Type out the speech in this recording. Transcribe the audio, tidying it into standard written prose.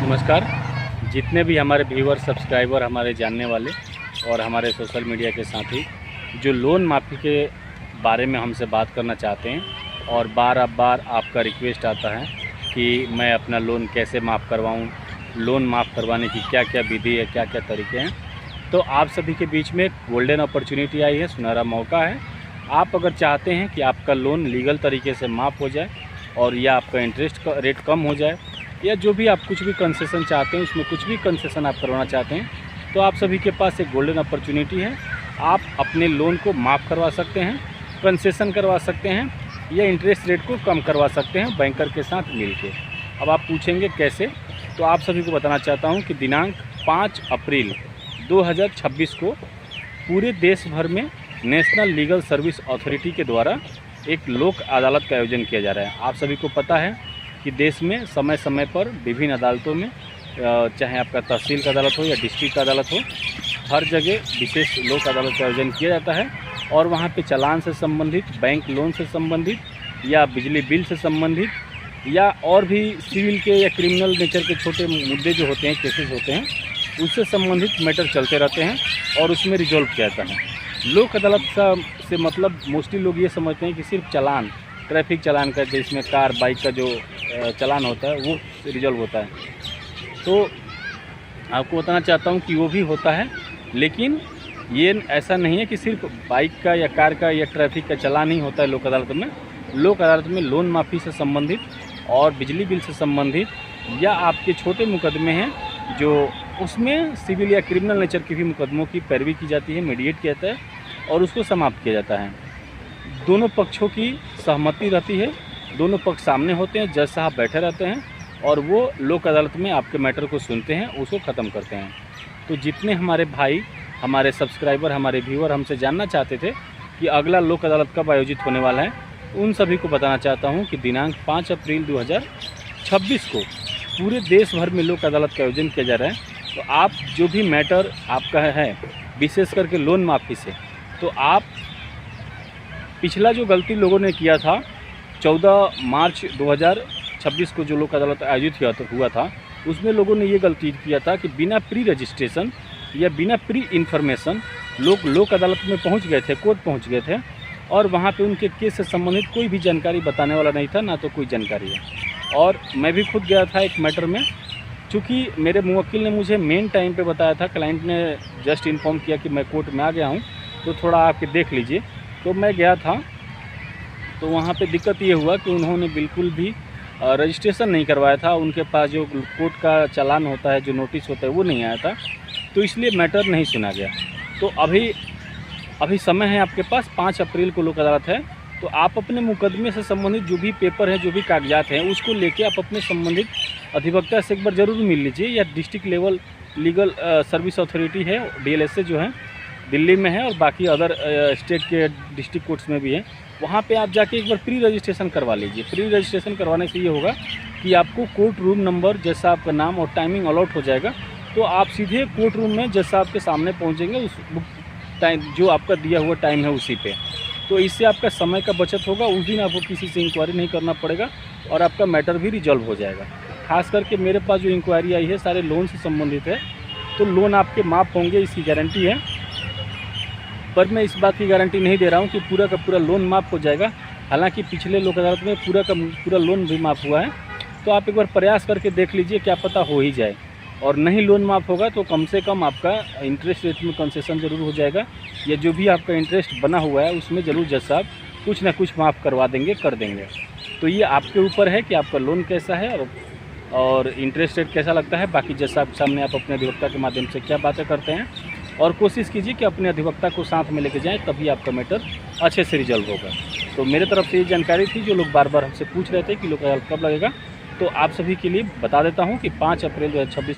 नमस्कार। जितने भी हमारे व्यूअर सब्सक्राइबर, हमारे जानने वाले और हमारे सोशल मीडिया के साथी जो लोन माफ़ी के बारे में हमसे बात करना चाहते हैं और बार आपका रिक्वेस्ट आता है कि मैं अपना लोन कैसे माफ़ करवाऊं, लोन माफ़ करवाने की क्या क्या विधि है, क्या क्या तरीके हैं, तो आप सभी के बीच में एक गोल्डन अपॉर्चुनिटी आई है, सुनहरा मौका है। आप अगर चाहते हैं कि आपका लोन लीगल तरीके से माफ़ हो जाए और या आपका इंटरेस्ट का रेट कम हो जाए, या जो भी आप कुछ भी कंसेशन चाहते हैं, उसमें कुछ भी कंसेशन आप करवाना चाहते हैं, तो आप सभी के पास एक गोल्डन अपॉर्चुनिटी है। आप अपने लोन को माफ़ करवा सकते हैं, कंसेशन करवा सकते हैं या इंटरेस्ट रेट को कम करवा सकते हैं बैंकर के साथ मिलके। अब आप पूछेंगे कैसे, तो आप सभी को बताना चाहता हूं कि दिनांक 5 अप्रैल 2026 को पूरे देश भर में नेशनल लीगल सर्विस अथॉरिटी के द्वारा एक लोक अदालत का आयोजन किया जा रहा है। आप सभी को पता है कि देश में समय समय पर विभिन्न अदालतों में, चाहे आपका तहसील का अदालत हो या डिस्ट्रिक्ट का अदालत हो, हर जगह विशेष लोक अदालत का आयोजन किया जाता है और वहाँ पे चालान से संबंधित, बैंक लोन से संबंधित या बिजली बिल से संबंधित या और भी सिविल के या क्रिमिनल नेचर के छोटे मुद्दे जो होते हैं, केसेस होते हैं, उससे संबंधित मैटर चलते रहते हैं और उसमें रिजॉल्व किया जाता है। लोक अदालत का से मतलब मोस्टली लोग ये समझते हैं कि सिर्फ चालान, ट्रैफिक चालान का, जिसमें कार बाइक का जो चालान होता है वो रिजॉल्व होता है। तो आपको बताना चाहता हूँ कि वो भी होता है, लेकिन ये ऐसा नहीं है कि सिर्फ बाइक का या कार का या ट्रैफिक का चालान ही होता है लोक अदालत में। लोक अदालत में लोन माफ़ी से संबंधित और बिजली बिल से संबंधित या आपके छोटे मुकदमे हैं जो उसमें सिविल या क्रिमिनल नेचर के भी मुकदमों की पैरवी की जाती है, मीडिएट किया जाता है और उसको समाप्त किया जाता है। दोनों पक्षों की सहमति रहती है, दोनों पक्ष सामने होते हैं, जज साहब बैठे रहते हैं और वो लोक अदालत में आपके मैटर को सुनते हैं, उसको ख़त्म करते हैं। तो जितने हमारे भाई, हमारे सब्सक्राइबर, हमारे व्यूअर हमसे जानना चाहते थे कि अगला लोक अदालत कब आयोजित होने वाला है, उन सभी को बताना चाहता हूं कि दिनांक 5 अप्रैल 2026 को पूरे देश भर में लोक अदालत का आयोजन किया जा रहा है। तो आप जो भी मैटर आपका है, विशेष करके लोन माफ़ी से, तो आप पिछला जो गलती लोगों ने किया था 14 मार्च 2026 को जो लोक अदालत आयोजित हुआ था, उसमें लोगों ने ये गलती किया था कि बिना प्री रजिस्ट्रेशन या बिना प्री इन्फॉर्मेशन लोग लोक अदालत में पहुंच गए थे, कोर्ट पहुंच गए थे और वहां पे उनके केस से संबंधित कोई भी जानकारी बताने वाला नहीं था, ना तो कोई जानकारी है। और मैं भी खुद गया था एक मैटर में, चूँकि मेरे मुवक्किल ने मुझे मेन टाइम पे बताया था, क्लाइंट ने जस्ट इन्फॉर्म किया कि मैं कोर्ट में आ गया हूँ तो थोड़ा आके देख लीजिए, तो मैं गया था। तो वहाँ पे दिक्कत ये हुआ कि उन्होंने बिल्कुल भी रजिस्ट्रेशन नहीं करवाया था, उनके पास जो कोर्ट का चालान होता है, जो नोटिस होता है, वो नहीं आया था, तो इसलिए मैटर नहीं सुना गया। तो अभी समय है आपके पास, 5 अप्रैल को लोक अदालत है, तो आप अपने मुकदमे से संबंधित जो भी पेपर है, जो भी कागजात हैं, उसको लेके आप अपने संबंधित अधिवक्ता से एक बार ज़रूर मिल लीजिए, या district level legal service authority है, DLSA जो है दिल्ली में है और बाकी अदर स्टेट के डिस्ट्रिक्ट कोर्ट्स में भी है, वहाँ पे आप जाके एक बार प्री रजिस्ट्रेशन करवा लीजिए। प्री रजिस्ट्रेशन करवाने से ये होगा कि आपको कोर्ट रूम नंबर, जैसा आपका नाम और टाइमिंग अलॉट हो जाएगा, तो आप सीधे कोर्ट रूम में जैसा आपके सामने पहुँचेंगे, उस टाइम जो आपका दिया हुआ टाइम है उसी पे। तो इससे आपका समय का बचत होगा, उस दिन आपको किसी से इंक्वायरी नहीं करना पड़ेगा और आपका मैटर भी रिजॉल्व हो जाएगा। खास करके मेरे पास जो इंक्वायरी आई है सारे लोन से संबंधित है, तो लोन आपके माफ़ होंगे, इसकी गारंटी है। पर मैं इस बात की गारंटी नहीं दे रहा हूँ कि पूरा का पूरा लोन माफ़ हो जाएगा। हालांकि पिछले लोक अदालत में पूरा का पूरा लोन भी माफ़ हुआ है, तो आप एक बार प्रयास करके देख लीजिए, क्या पता हो ही जाए। और नहीं लोन माफ़ होगा तो कम से कम आपका इंटरेस्ट रेट में कंसेशन ज़रूर हो जाएगा, या जो भी आपका इंटरेस्ट बना हुआ है उसमें ज़रूर जज साहब कुछ ना कुछ माफ़ करवा देंगे, कर देंगे। तो ये आपके ऊपर है कि आपका लोन कैसा है और इंटरेस्ट रेट कैसा लगता है। बाकी जज साहब सामने आप अपने अधिवक्ता के माध्यम से क्या बातें करते हैं, और कोशिश कीजिए कि अपने अधिवक्ता को साथ में लेके जाएं, तभी आपका मैटर अच्छे से रिजॉल्व होगा। तो मेरे तरफ से ये जानकारी थी, जो लोग बार बार हमसे पूछ रहे थे कि लोक अदालत कब लगेगा, तो आप सभी के लिए बता देता हूं कि 5 अप्रैल 2026